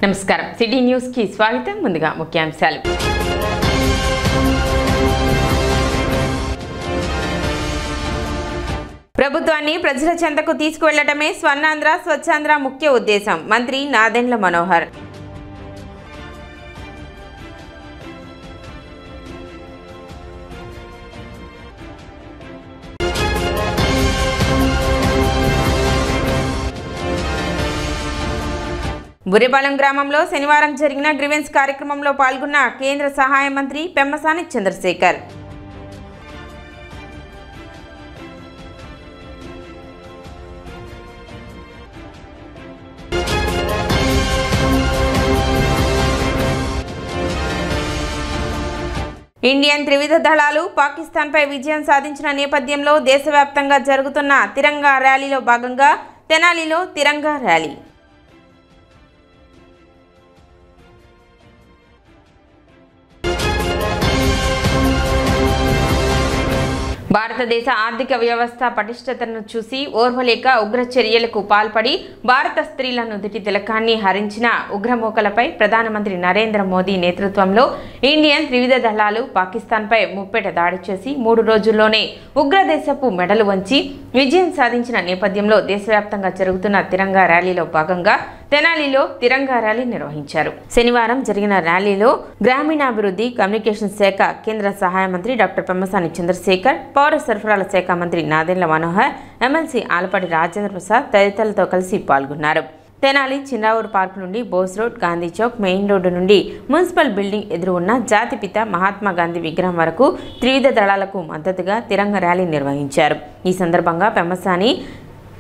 నమస్కారం city news కి స్వాగతం ముందుగా ముఖ్యాంశాలు ప్రభుత్వాన్ని ప్రజల చెంతకు తీసుకువెళ్లడమే స్వర్ణాంధ్ర స్వచ్ఛాంధ్ర ముఖ్య ఉద్దేశం మంత్రి నాదెండ్ల మనోహర్ బుర్రెపాలెం గ్రామంలో శనివారం జరిగిన గ్రీవెన్స్ కార్యక్రమంలో పాల్గొన్న కేంద్ర సహాయ మంత్రి పెమ్మసాని చంద్రశేఖర్ ఇండియన్ త్రివిధ దళాలు పాకిస్తాన్పై విజయం సాధించిన నేపథ్యంలో దేశవ్యాప్తంగా జరుగుతున్న తిరంగా ర్యాలీలో భాగంగా తెనాలిలో తిరంగా ర్యాలీ భారతదేశ ఆర్థిక వ్యవస్థ పటిష్టతను చూసి ఓర్వలేక ఉగ్ర చర్యలకు పాల్పడి భారత స్త్రీల నుదిటి తిలకాన్ని హరించిన ఉగ్రమూకలపై ప్రధానమంత్రి నరేంద్ర మోదీ నేతృత్వంలో ఇండియన్ త్రివిధ దళాలు పాకిస్తాన్పై ముప్పెట దాడి చేసి 3 రోజుల్లోనే ఉగ్రదేశపు మెడలు వంచి విజయం సాధించిన నేపథ్యంలో దేశవ్యాప్తంగా జరుగుతున్న తిరంగా ర్యాలీలో భాగంగా తెనాలిలో తిరంగా ర్యాలీ నిర్వహించారు. శనివారం జరిగిన ర్యాలీలో గ్రామీణాభివృద్ధి కమ్యూనికేషన్ శాఖ కేంద్ర సహాయ మంత్రి డాక్టర్ పెమ్మసాని చంద్రశేఖర్, పౌర సరఫరాల శాఖ మంత్రి నాదెండ్ల మనోహర్, ఎమ్మెల్సీ ఆలపాటి రాజేంద్ర ప్రసాద్ తదితరులతో కలిసి పాల్గొన్నారు. తెనాలి చిన్నావూరు పార్క్ నుండి Bose road, Gandhi Chowk, main road నుండి మున్సిపల్ బిల్డింగ్ ఎదురు ఉన్న జాతిపిత మహాత్మా గాంధీ విగ్రహం వరకు త్రివిధ దళాలకు మద్దతుగా తిరంగ ర్యాలీ నిర్వహించారు. ఈ సందర్భంగా పెమ్మసాని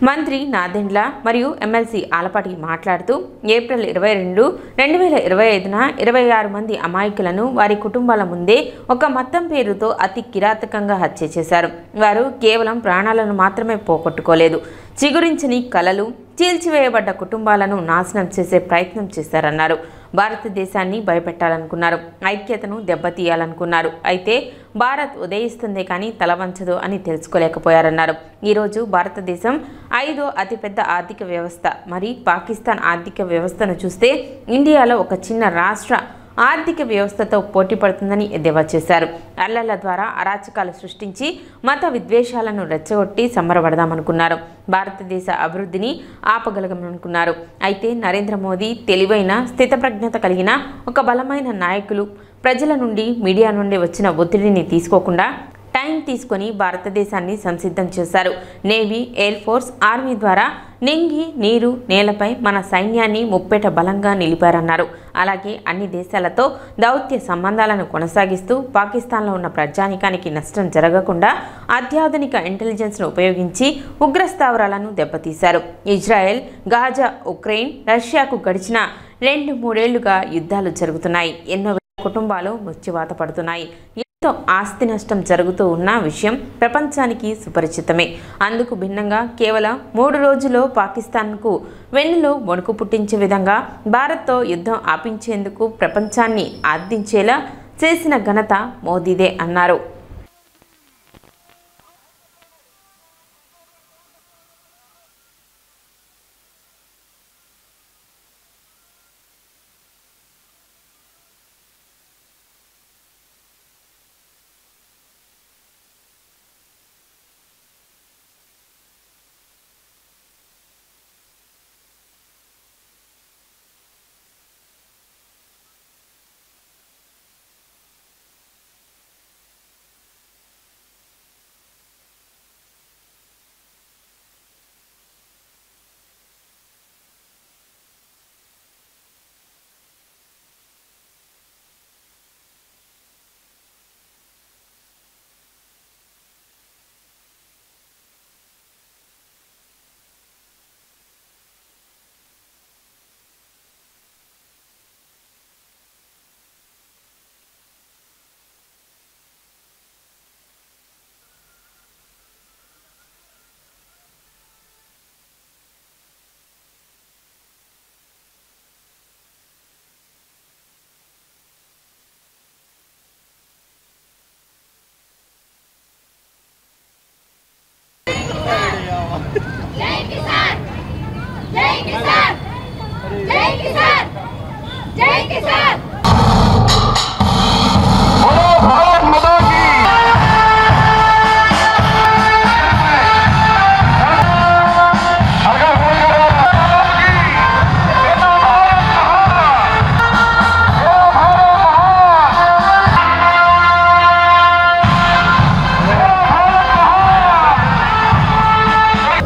మంత్రి నాదెండ్ల మరియు ఎమ్మెల్సీ ఆలపాటి మాట్లాడుతూ ఏప్రిల్ 22, 2025న 26 మంది అమాయకులను వారి కుటుంబాల ముందే ఒక మతం పేరుతో అతి కిరాతకంగా హత్య చేశారు. వారు కేవలం ప్రాణాలను మాత్రమే పోగొట్టుకోలేదు, చిగురించని కలలు, చీల్చివేయబడ్డ కుటుంబాలను నాశనం చేసే ప్రయత్నం చేశారన్నారు. భారతదేశాన్ని భయపెట్టాలనుకున్నారు, ఐక్యతను దెబ్బతీయాలనుకున్నారు. అయితే భారత్ ఉదయిస్తుందే కానీ తలవంచదు అని తెలుసుకోలేకపోయారన్నారు. ఈరోజు భారతదేశం 5వ అతిపెద్ద ఆర్థిక వ్యవస్థ. మరి పాకిస్తాన్ ఆర్థిక వ్యవస్థను చూస్తే ఇండియాలో ఒక చిన్న రాష్ట్ర ఆర్థిక వ్యవస్థతో పోటీ పడుతుందని ఎద్దేవా చేశారు. అల్లర్ల ద్వారా అరాచకాలు సృష్టించి మత విద్వేషాలను రెచ్చగొట్టి సంబరపడదామనుకున్నారు. భారతదేశ అభివృద్ధిని ఆపగలగమనుకున్నారు. అయితే నరేంద్ర మోదీ తెలివైన, స్థితప్రజ్ఞత కలిగిన ఒక బలమైన నాయకులు ప్రజల నుండి, మీడియా నుండి వచ్చిన ఒత్తిడిని తీసుకోకుండా టైం తీసుకొని భారతదేశాన్ని సంసిద్ధం చేశారు. నేవీ, ఎయిర్ ఫోర్స్, ఆర్మీ ద్వారా నింగి, నీరు, నేలపై మన సైన్యాన్ని ముప్పెట బలంగా నిలిపారన్నారు. అలాగే అన్ని దేశాలతో దౌత్య సంబంధాలను కొనసాగిస్తూ పాకిస్తాన్లో ఉన్న ప్రజానికానికి నష్టం జరగకుండా అత్యాధునిక ఇంటెలిజెన్స్ను ఉపయోగించి ఉగ్రస్థావరాలను దెబ్బతీశారు. ఇజ్రాయెల్, గాజా, ఉక్రెయిన్, రష్యాకు గడిచిన 2-3 ఏళ్లుగా యుద్ధాలు జరుగుతున్నాయి. ఎన్నో కుటుంబాలు మృత్యువాత పడుతున్నాయి. ఎంతో ఆస్తి నష్టం జరుగుతూ ఉన్న విషయం ప్రపంచానికి సుపరిచితమే. అందుకు భిన్నంగా కేవలం 3 రోజుల్లో పాకిస్తాన్కు వెన్నులో వణుకు పుట్టించే విధంగా భారత్తో యుద్ధం ఆపించేందుకు ప్రపంచాన్ని ఆర్దించేలా చేసిన ఘనత మోదీదే అన్నారు.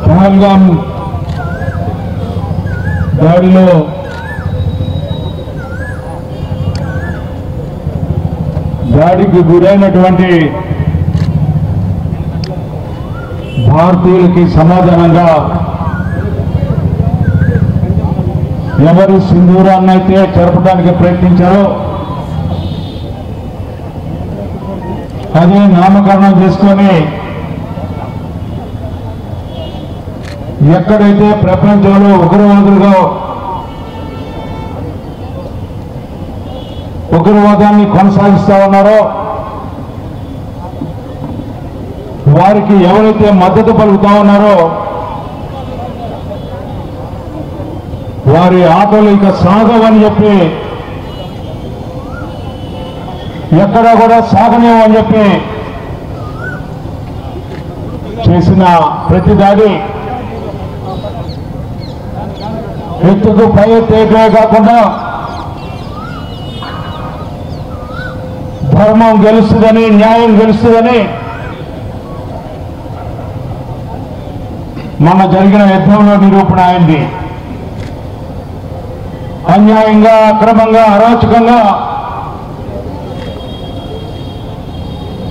పహల్గాం దాడిలో దాడికి గురైనటువంటి భారతీయులకి సమాధానంగా ఎవరు సింధూరాన్నైతే జరపడానికి ప్రయత్నించారో అది నామకరణం చేసుకొని ఎక్కడైతే ప్రపంచంలో ఉగ్రవాదులుగా ఉగ్రవాదాన్ని కొనసాగిస్తా ఉన్నారో వారికి ఎవరైతే మద్దతు పలుకుతా ఉన్నారో వారి ఆటలు ఇక సాగవని చెప్పి ఎక్కడా కూడా సాగనేవని చెప్పి చేసిన ప్రతి దాడి ఎత్తుకు పై ఎత్తే కాకుండా ధర్మం గెలుస్తుందని న్యాయం గెలుస్తుందని మొన్న జరిగిన యుద్ధంలో నిరూపణ అయింది. అన్యాయంగా అక్రమంగా అరాచకంగా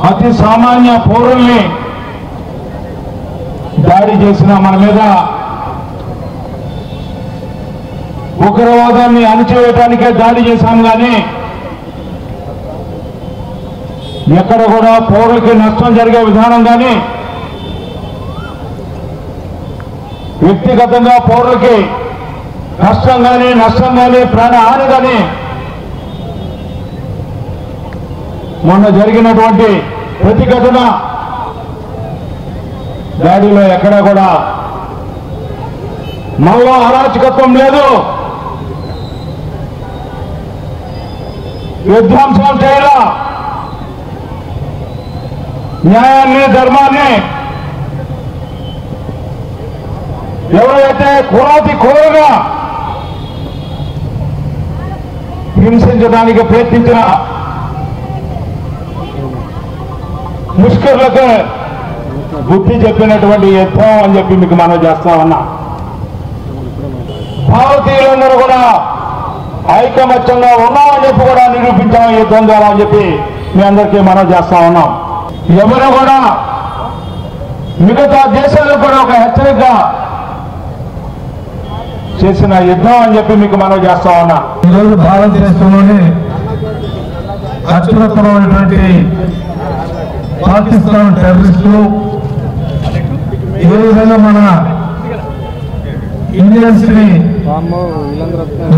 అతి సామాన్య పౌరుల్ని దాడి చేసిన మన మీద ఉగ్రవాదాన్ని అణచివేయడానికే దాడి చేశాం కానీ ఎక్కడ కూడా పౌరులకి నష్టం జరిగే విధానం కానీ వ్యక్తిగతంగా పౌరులకి కష్టం కానీ నష్టం కానీ ప్రాణహాని కానీ మొన్న జరిగినటువంటి ప్రతిఘటన దాడిలో ఎక్కడా కూడా మళ్ళా అరాచకత్వం లేదు, విధ్వంసం చేయాల న్యాయాన్ని ధర్మాన్ని ఎవరైతే కులాతి కోరగా హింసించడానికి ప్రయత్నించిన ముష్కర్లకు బుద్ధి చెప్పినటువంటి యుద్ధం అని చెప్పి మీకు మనం చేస్తా ఉన్నా. భారతీయులందరూ కూడా ఐకమత్యంగా ఉన్నామని చెప్పి కూడా నిరూపించాం యుద్ధం ద్వారా అని చెప్పి మీ అందరికీ మనం చేస్తా ఉన్నాం. ఎవరు కూడా మిగతా దేశాలకు కూడా ఒక హెచ్చరిక చేసిన యుద్ధం అని చెప్పి మీకు మనం చేస్తా ఉన్నా. ఈరోజు భారతదేశంలోనే అత్యున్నతమైనటువంటి పాకిస్తాన్ టెర్రరిస్టులు ఏ విధంగా మన ఇండియన్స్ ని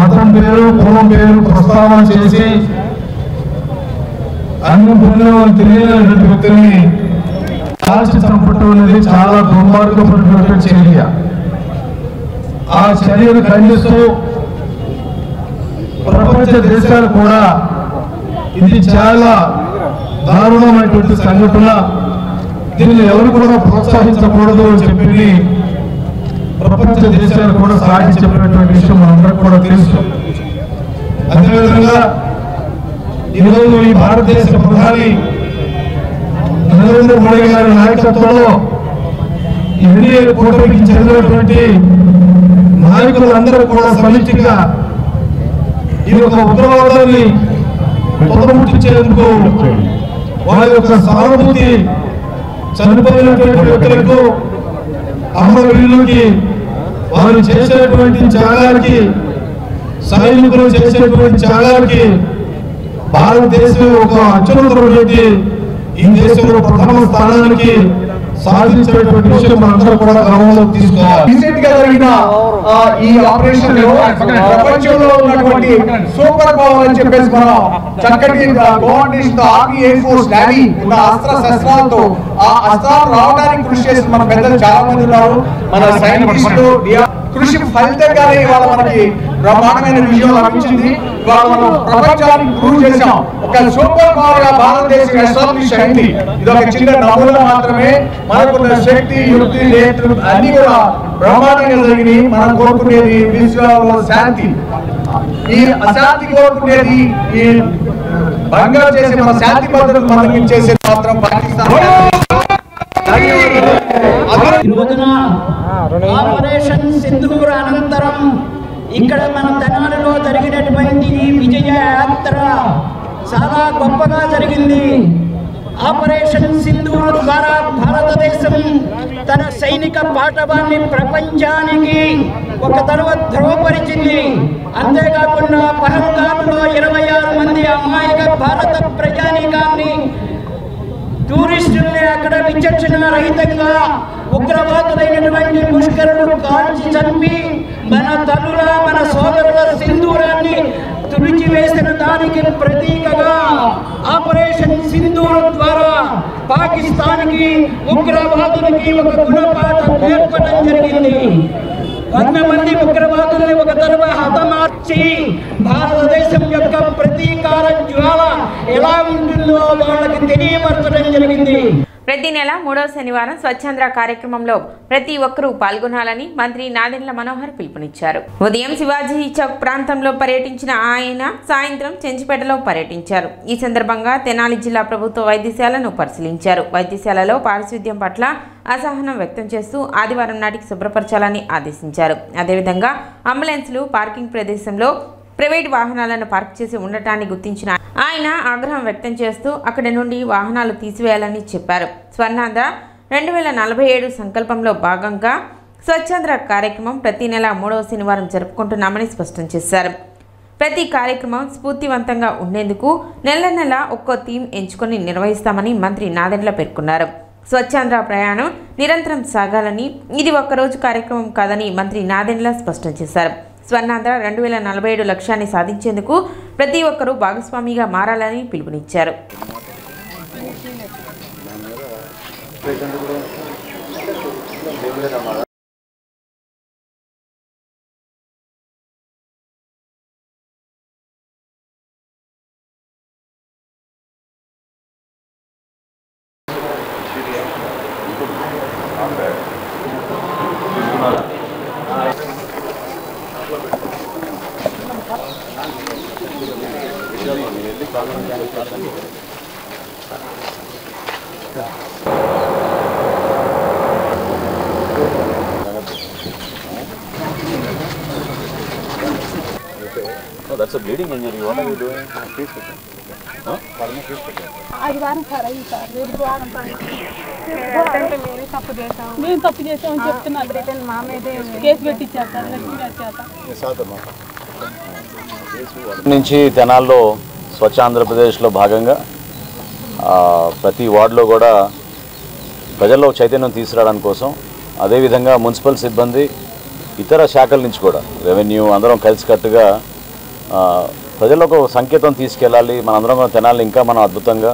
మతం పేరు కులం పేరు ప్రస్తావన చేసి అన్ని పుణ్యం తెలియనటువంటి వ్యక్తుల్ని కాల్చి చంపటం అనేది చాలా దుర్మార్గమైనటువంటి చర్య. ఆ చర్యను ఖండిస్తూ ప్రపంచ దేశాలు కూడా ఇది చాలా దారుణమైనటువంటి సంఘటన, దీన్ని ఎవరు కూడా ప్రోత్సహించకూడదు అని చెప్పి ప్రపంచ దేశాలు కూడా సాగి చెప్పినటువంటి విషయం మనందరికీ కూడా తెలుసు. అదేవిధంగా ఈరోజు ఈ భారతదేశ ప్రధాని నరేంద్ర మోడీ గారి నాయకత్వంలో ఎన్డీఏ కూటమికి చెందినటువంటి నాయకులందరూ కూడా సమిష్టిగా ఈ యొక్క ఉగ్రవాదాన్ని తొలగించేందుకు వారి యొక్క సానుభూతి చనిపోయినటువంటి వ్యక్తులకు అమరవీరులకి వారు చేసేటువంటి త్యాగానికి సైనికులు చేసేటువంటి త్యాగానికి భారతదేశం ఒక అత్యున్నతమైనటువంటి ఈ దేశంలో ప్రథమ స్థానానికి సాధించేటువంటి విషయం మనందరూ కూడా గమనంలో తీసుకోవాలి. రీసెంట్ గా జరిగిన ఈ ఆపరేషన్ లో ప్రపంచంలో ఉన్నటువంటి సూపర్ పవర్ అని చెప్పేసి మనం చక్కటి coordination army air force navy ఉన్న అస్త్ర శస్త్రాలతో ఆ అస్త్రాలు రావడానికి కృషి చేసిన మన పెద్దలు చాలా మంది ఉన్నారు. మన సైంటిస్టులు కృషి ఫలితంగానే ఇవాళ మనకి బ్రహ్మాండమైన విజయం లభించింది. ఇవాళ మనం ప్రపంచానికి ప్రూవ్ చేశాం. ఒక సూపర్ పవర్ గా భారతదేశం ఎస్టాబ్లిష్ అయింది. ఇది ఒక చిన్న నమూనా మాత్రమే. మనకున్న శక్తి, యుక్తి, నేతృత్వం అన్ని కూడా బ్రహ్మాండంగా జరిగినాయి. మనం కోరుకునేది విశ్వంలో శాంతి. ఈ అశాంతి కోరుకునేది ఈ భంగం చేసే మన శాంతి భద్రతలు మనకి చేసే మాత్రం పాకిస్తాన్. ఆపరేషన్ సింధూర్ అనంతరం ఇక్కడ మన తెనాలిలో జరిగినటువంటి విజయ యాత్ర చాలా గొప్పగా జరిగింది. ఆపరేషన్ సింధూర్ ద్వారా భారతదేశం తన సైనిక పాఠవాన్ని ప్రపంచానికి ఒక తరవ ధ్రువపరిచింది. అంతేకాకుండా పహల్గామ్లో 26 మంది అమాయక భారత ప్రజానీకాన్ని, టూరిస్టుల్ని అక్కడ విచక్షణ రహితంగా ఉగ్రవాదులైనటువంటి ముష్కరులు కాల్చి చంపి మన తల్లుల, మన సోదరుల సింధూరాన్ని తుడిచివేసిన దానికి ప్రతీకగా ఆపరేషన్ సింధూర్ ద్వారా పాకిస్తాన్కి, ఉగ్రవాదులకి ఒక గుణపాఠం నేర్పడం జరిగింది. 100 మంది ఉగ్రవాదుల్ని ఒక తరవ హతమార్చి భారతదేశం యొక్క ప్రతీకార జ్వాల ఎలా ఉంటుందో వాళ్ళకి తెలియపరచడం జరిగింది. ప్రతి నెల 3వ శనివారం స్వచ్ఛాంధ్ర కార్యక్రమంలో ప్రతి ఒక్కరూ పాల్గొనాలని మంత్రి నాదెండ్ల మనోహర్ పిలుపునిచ్చారు. ఉదయం శివాజీ చౌక్ ప్రాంతంలో పర్యటించిన ఆయన సాయంత్రం చెంచిపేటలో పర్యటించారు. ఈ సందర్భంగా తెనాలి జిల్లా ప్రభుత్వ వైద్యశాలను పరిశీలించారు. వైద్యశాలలో పారిశుద్ధ్యం పట్ల అసహనం వ్యక్తం చేస్తూ ఆదివారం నాటికి శుభ్రపరచాలని ఆదేశించారు. అదేవిధంగా అంబులెన్సులు పార్కింగ్ ప్రదేశంలో ప్రైవేట్ వాహనాలను పార్క్ చేసి ఉండటాన్ని గుర్తించిన ఆయన ఆగ్రహం వ్యక్తం చేస్తూ అక్కడి నుండి వాహనాలు తీసివేయాలని చెప్పారు. స్వర్ణాంధ్ర 2047 సంకల్పంలో భాగంగా స్వచ్ఛాంధ్ర కార్యక్రమం ప్రతి నెల 3వ శనివారం జరుపుకుంటున్నామని స్పష్టం చేశారు. ప్రతి కార్యక్రమం స్ఫూర్తివంతంగా ఉండేందుకు నెల ఒక్కో థీమ్ ఎంచుకొని నిర్వహిస్తామని మంత్రి నాదెండ్ల పేర్కొన్నారు. స్వచ్ఛాంధ్ర ప్రయాణం నిరంతరం సాగాలని, ఇది ఒక్కరోజు కార్యక్రమం కాదని మంత్రి నాదెండ్ల స్పష్టం చేశారు. స్వర్ణాంధ్ర 2047 లక్ష్యాన్ని సాధించేందుకు ప్రతి ఒక్కరూ భాగస్వామిగా మారాలని పిలుపునిచ్చారు. Oh, that's a bleeding injury. What are you doing? Please put it. Huh? ఆదివారం సరే సార్ గురువారం మేము తప్పు చేసామని చెప్తున్నాను. మా మీద కేసు పెట్టించారు సార్ లక్ష్మీ గారి చేత. నుంచి తెనాల్లో స్వచ్ఛ ఆంధ్రప్రదేశ్లో భాగంగా ప్రతి వార్డులో కూడా ప్రజల్లో చైతన్యం తీసుకురావడానికి కోసం, అదేవిధంగా మున్సిపల్ సిబ్బంది, ఇతర శాఖల నుంచి కూడా రెవెన్యూ అందరం కలిసికట్టుగా ప్రజలకు సంకేతం తీసుకెళ్ళాలి. మనందరం తెనాలి ఇంకా మనం అద్భుతంగా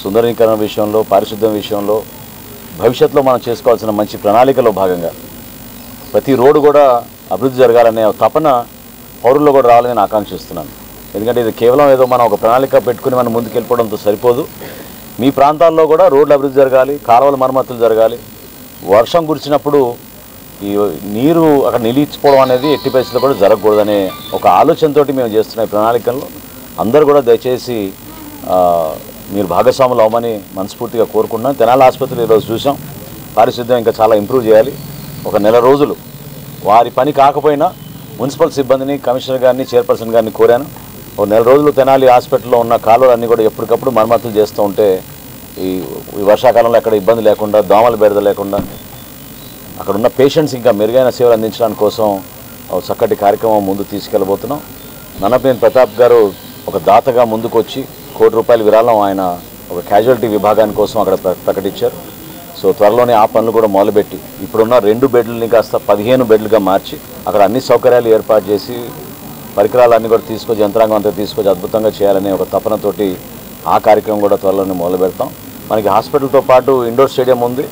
సుందరీకరణ విషయంలో, పారిశుద్ధ్యం విషయంలో భవిష్యత్తులో మనం చేసుకోవాల్సిన మంచి ప్రణాళికలో భాగంగా ప్రతి రోడ్డు కూడా అభివృద్ధి జరగాలనే తపన పౌరుల్లో కూడా రావాలని నేను ఆకాంక్షిస్తున్నాను. ఎందుకంటే ఇది కేవలం ఏదో మనం ఒక ప్రణాళిక పెట్టుకుని మనం ముందుకు వెళ్ళిపోవడంతో సరిపోదు. మీ ప్రాంతాల్లో కూడా రోడ్లు అభివృద్ధి జరగాలి, కాలువల మరమ్మతులు జరగాలి. వర్షం కురిచినప్పుడు ఈ నీరు అక్కడ నిలిచిపోవడం అనేది ఎట్టి పరిస్థితుల్లో కూడా జరగకూడదనే ఒక ఆలోచనతో మేము చేస్తున్న ఈ ప్రణాళికల్లో అందరూ కూడా దయచేసి మీరు భాగస్వాములు అవ్వమని మనస్ఫూర్తిగా కోరుకుంటున్నాం. తెనాలి ఆసుపత్రి ఈరోజు చూసాం, పారిశుద్ధ్యం ఇంకా చాలా ఇంప్రూవ్ చేయాలి. ఒక నెల రోజులు వారి పని కాకపోయినా మున్సిపల్ సిబ్బందిని, కమిషనర్ గారిని, చైర్పర్సన్ గారిని కోరాను. ఒక నెల రోజులు తెనాలి హాస్పిటల్లో ఉన్న కాలువలన్నీ కూడా ఎప్పటికప్పుడు మరమ్మతులు చేస్తూ ఉంటే ఈ వర్షాకాలంలో ఎక్కడ ఇబ్బంది లేకుండా, దోమల బెడద లేకుండా అక్కడ ఉన్న పేషెంట్స్ ఇంకా మెరుగైన సేవలు అందించడానికి కోసం ఒక చక్కటి కార్యక్రమం ముందు తీసుకెళ్ళబోతున్నాం. నన్నపనేని ప్రతాప్ గారు ఒక దాతగా ముందుకు వచ్చి ₹1 కోటి విరాళం ఆయన ఒక క్యాజువాలిటీ విభాగాని కోసం అక్కడ ప్రకటించారు. సో త్వరలోనే ఆ పనులు కూడా మొదలుపెట్టి ఇప్పుడున్న 2 బెడ్లని కాస్త 15 బెడ్లుగా మార్చి అక్కడ అన్ని సౌకర్యాలు ఏర్పాటు చేసి పరికరాలన్నీ కూడా తీసుకొచ్చి, యంత్రాంగం అంతా తీసుకొచ్చి అద్భుతంగా చేయాలనే ఒక తపనతోటి ఆ కార్యక్రమం కూడా త్వరలోనే మొదలు పెడతాం. మనకి హాస్పిటల్తో పాటు ఇండోర్ స్టేడియం ఉంది.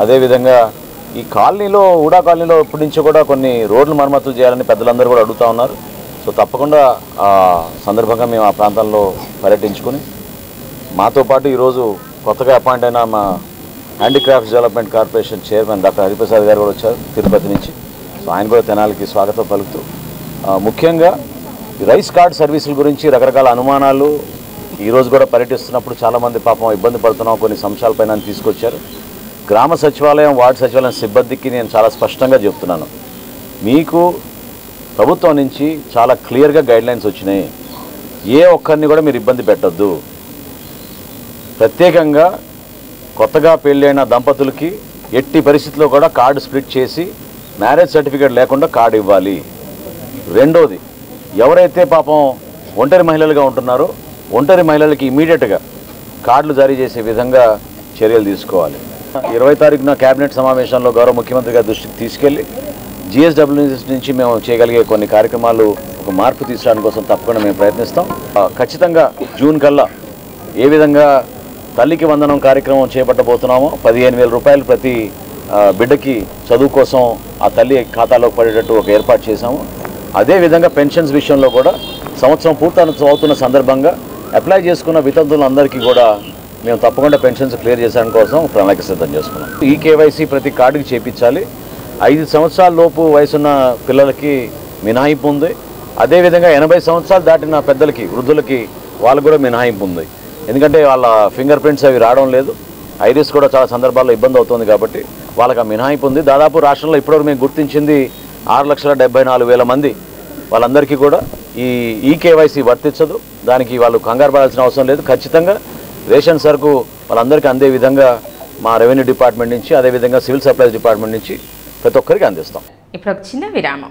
అదేవిధంగా ఈ కాలనీలో ఊడా కాలనీలో ఇప్పటి నుంచో కూడా కొన్ని రోడ్లు మరమ్మతులు చేయాలని పెద్దలందరూ కూడా అడుగుతూ ఉన్నారు. సో తప్పకుండా ఆ సందర్భంగా మేము ఆ ప్రాంతంలో పర్యటించుకుని మాతో పాటు ఈరోజు కొత్తగా అపాయింట్ అయిన మా handicrafts development corporation chairman doctor Hariprasad గారు కూడా వచ్చారు తిరుపతి నుంచి. సో ఆయన కూడా తెనాలికి స్వాగతం పలుకుతూ ముఖ్యంగా రైస్ కార్డ్ సర్వీసుల గురించి రకరకాల అనుమానాలు ఈరోజు కూడా పర్యటిస్తున్నప్పుడు చాలామంది పాపం ఇబ్బంది పడుతున్నాం కొన్ని అంశాలపైన తీసుకొచ్చారు. గ్రామ సచివాలయం వార్డు సచివాలయం సిబ్బందికి నేను చాలా స్పష్టంగా చెప్తున్నాను, మీకు ప్రభుత్వం నుంచి చాలా క్లియర్గా గైడ్లైన్స్ వచ్చినాయి. ఏ ఒక్కరిని కూడా మీరు ఇబ్బంది పెట్టొద్దు. ప్రత్యేకంగా కొత్తగా పెళ్ళైన దంపతులకి ఎట్టి పరిస్థితుల్లో కూడా కార్డు స్ప్లిట్ చేసి మ్యారేజ్ సర్టిఫికేట్ లేకుండా కార్డు ఇవ్వాలి. రెండోది, ఎవరైతే పాపం ఒంటరి మహిళలుగా ఉంటున్నారో ఒంటరి మహిళలకి ఇమీడియట్గా కార్డులు జారీ చేసే విధంగా చర్యలు తీసుకోవాలి. 20 తారీఖున కేబినెట్ సమావేశంలో గౌరవ ముఖ్యమంత్రి గారి దృష్టికి తీసుకెళ్లి జిఎస్డబ్ల్యూఎస్ నుంచి మేము చేయగలిగే కొన్ని కార్యక్రమాలు ఒక మార్పు తీసుకురావడం కోసం తప్పకుండా మేము ప్రయత్నిస్తాం. ఖచ్చితంగా జూన్ కల్లా ఏ విధంగా తల్లికి వందనం కార్యక్రమం చేపట్టబోతున్నామో 15,000 రూపాయలు ప్రతి బిడ్డకి చదువు కోసం ఆ తల్లి ఖాతాలోకి పడేటట్టు ఒక ఏర్పాటు చేశాము. అదేవిధంగా పెన్షన్స్ విషయంలో కూడా సంవత్సరం పూర్తవుతున్న సందర్భంగా అప్లై చేసుకున్న వితంతులందరికీ కూడా మేము తప్పకుండా పెన్షన్స్ క్లియర్ చేసడానికి కోసం ప్రణాళిక సిద్ధం చేసుకున్నాం. ఈ కేవైసీ ప్రతి కార్డుకి చేయించాలి. 5 సంవత్సరాల లోపు వయసున్న పిల్లలకి మినహాయింపు ఉంది. అదేవిధంగా 80 సంవత్సరాలు దాటిన పెద్దలకి వృద్ధులకి వాళ్ళకు కూడా మినహాయింపు ఉంది. ఎందుకంటే వాళ్ళ ఫింగర్ ప్రింట్స్ అవి రావడం లేదు, ఐరిస్ కూడా చాలా సందర్భాల్లో ఇబ్బంది అవుతుంది కాబట్టి వాళ్ళకి ఆ మినహాయింపు ఉంది. దాదాపు రాష్ట్రంలో ఇప్పటివరకు మేము గుర్తించింది 6,74,000 మంది. వాళ్ళందరికీ కూడా ఈ కేవైసీ వర్తించదు. దానికి వాళ్ళు కంగారు పడాల్సిన అవసరం లేదు. ఖచ్చితంగా రేషన్ సరుకు వాళ్ళందరికీ అందే విధంగా మా రెవెన్యూ డిపార్ట్మెంట్ నుంచి అదేవిధంగా సివిల్ సప్లైస్ డిపార్ట్మెంట్ నుంచి ప్రతి ఒక్కరికి అందిస్తాం. ఇప్పుడు ఒక చిన్న విరామం.